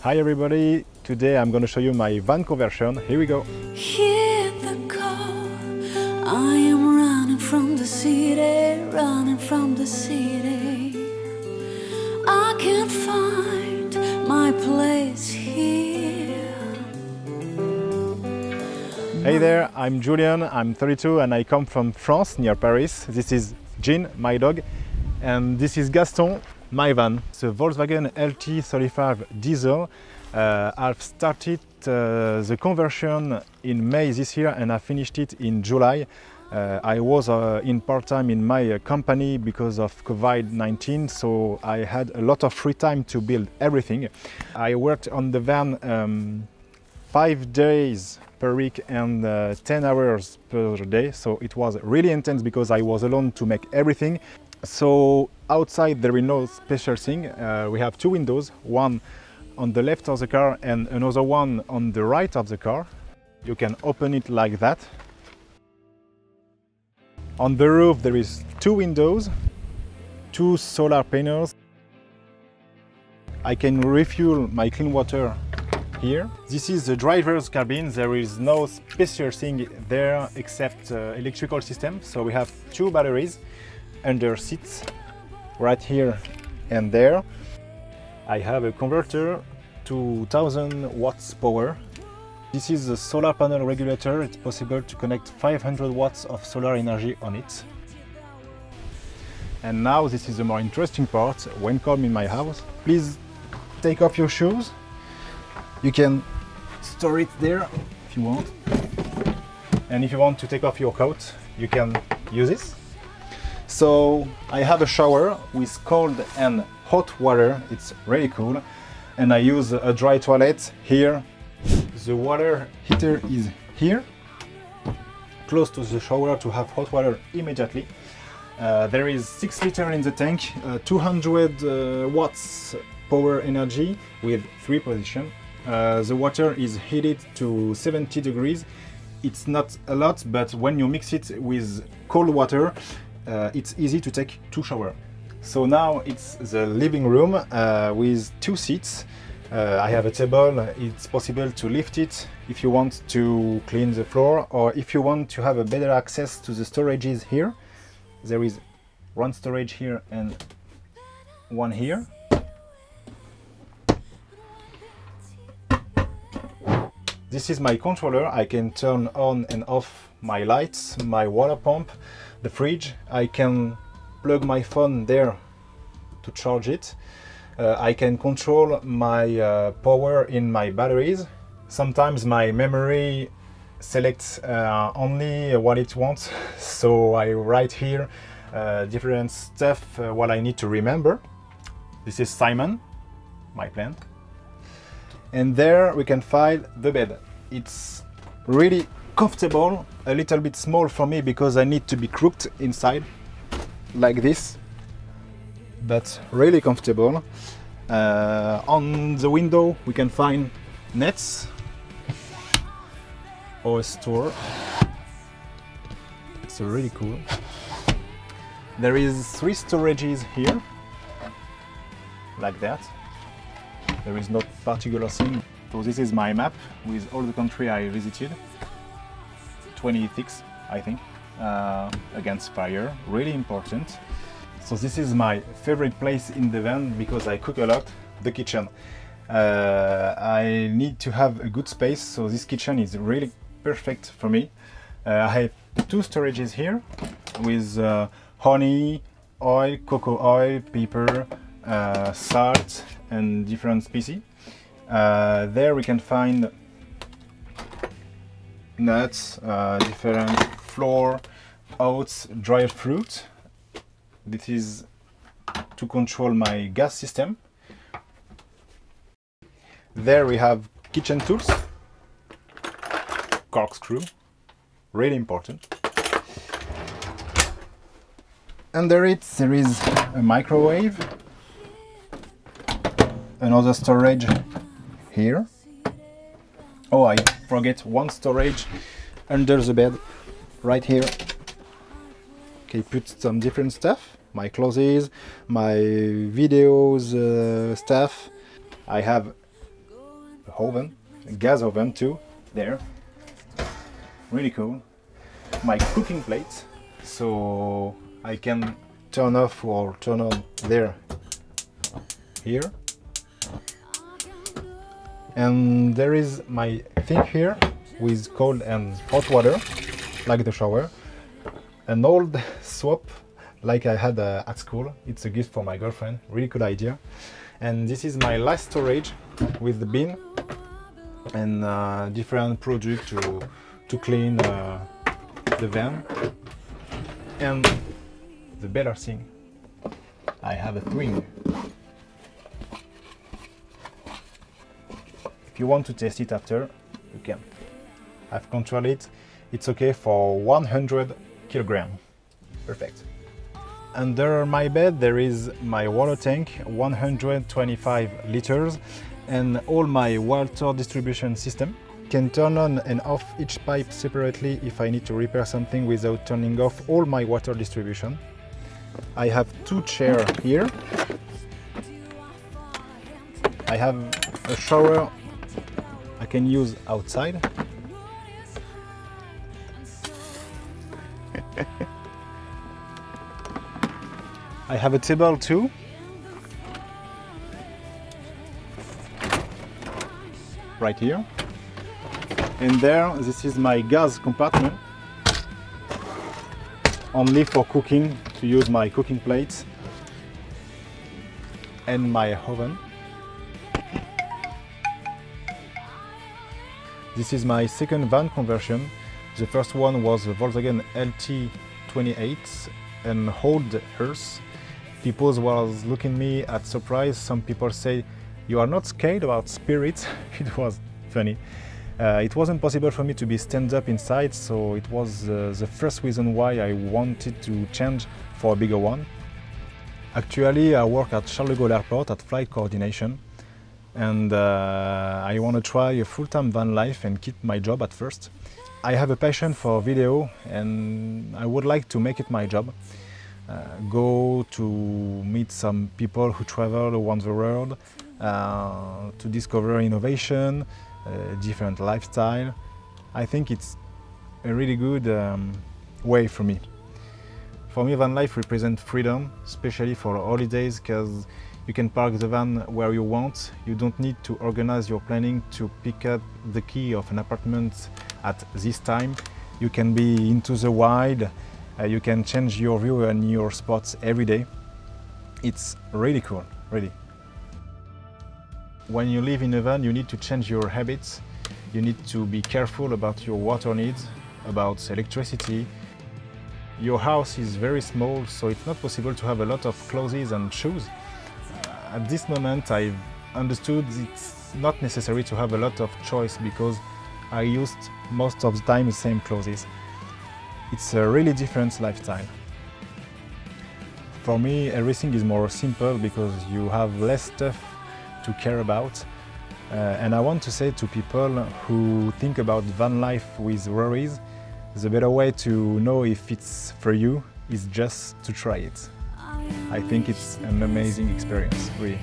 Hi everybody, today I'm going to show you my van conversion. Here we go. Hear the call. I am running from the city, running from the city. I can't find my place here. Hey there, I'm Julien, I'm 32 and I come from France, near Paris. This is Jean, my dog, and this is Gaston, my van. It's a Volkswagen LT35 diesel. I've started the conversion in May this year and I finished it in July. I was in part-time in my company because of COVID-19, so I had a lot of free time to build everything. I worked on the van 5 days per week and 10 hours per day, so it was really intense because I was alone to make everything. So outside there is no special thing. We have two windows, one on the left of the car and another one on the right of the car. You can open it like that. On the roof there is two windows, two solar panels. I can refuel my clean water here. This is the driver's cabin. There is no special thing there except electrical system. So we have two batteries under seats, right here and there. I have a converter to 1000 watts power. This is the solar panel regulator. It's possible to connect 500 watts of solar energy on it. And now this is the more interesting part. When come in my house, please take off your shoes. You can store it there if you want. And if you want to take off your coat, you can use this. So I have a shower with cold and hot water. It's really cool. And I use a dry toilet here. The water heater is here, close to the shower to have hot water immediately. There is 6 liters in the tank, 200 watts power energy with 3 positions. The water is heated to 70 degrees. It's not a lot, but when you mix it with cold water, it's easy to take 2 showers. So now it's the living room with 2 seats. I have a table. It's possible to lift it if you want to clean the floor or if you want to have a better access to the storages here. There is one storage here and one here. This is my controller. I can turn on and off my lights, my water pump, the fridge. I can plug my phone there to charge it. I can control my power in my batteries. Sometimes my memory selects only what it wants, so I write here different stuff what I need to remember. This is Simon, my plant. And there we can find the bed. It's really comfortable, a little bit small for me because I need to be crooked inside like this, but really comfortable. On the window we can find nets or a store. It's really cool. There is 3 storages here, like that. There is no particular thing. So this is my map with all the country I visited. 26, I think, against fire, really important. So this is my favorite place in the van because I cook a lot, the kitchen. I need to have a good space, so this kitchen is really perfect for me. I have 2 storages here with honey, oil, cocoa oil, pepper, salt and different species. There we can find nuts, different flour, oats, dried fruit. This is to control my gas system. There we have kitchen tools, corkscrew, really important. Under it there is a microwave, another storage here. Oh, I forget one storage under the bed, right here. Okay, put some different stuff, my clothes, my videos stuff. I have oven, a gas oven too, there. Really cool. My cooking plate, so I can turn off or turn on there, here. And there is my thing here with cold and hot water, like the shower. An old swap like I had at school. It's a gift for my girlfriend, really good idea. And this is my last storage with the bin and different products to clean the van. And the better thing, I have a twin. If you want to test it after, you can. I've controlled it. It's okay for 100 kilograms. Perfect. Under my bed there is my water tank, 125 liters, and all my water distribution system. Can turn on and off each pipe separately if I need to repair something without turning off all my water distribution. I have 2 chairs here. I have a shower I can use outside. I have a table too. Right here. And there, this is my gas compartment. Only for cooking, to use my cooking plates. And my oven. This is my second van conversion. The first one was a Volkswagen LT28 and old hearse. People was looking at me at surprise. Some people say, "You are not scared about spirits?" It was funny. It wasn't possible for me to be stand up inside, so it was the first reason why I wanted to change for a bigger one. Actually, I work at Charles de Gaulle Airport at flight coordination, and I want to try a full-time van life and keep my job at first. I have a passion for video, and I would like to make it my job. Go to meet some people who travel around the world, to discover innovation, different lifestyle. I think it's a really good way for me. For me, van life represents freedom, especially for holidays, because you can park the van where you want. You don't need to organize your planning to pick up the key of an apartment at this time. You can be into the wild. You can change your view and your spots every day. It's really cool, really. When you live in a van, you need to change your habits. You need to be careful about your water needs, about electricity. Your house is very small, so it's not possible to have a lot of clothes and shoes. At this moment, I've understood it's not necessary to have a lot of choice because I used most of the time the same clothes. It's a really different lifestyle. For me, everything is more simple because you have less stuff to care about. And I want to say to people who think about van life with worries, the better way to know if it's for you is just to try it. I think it's an amazing experience, really.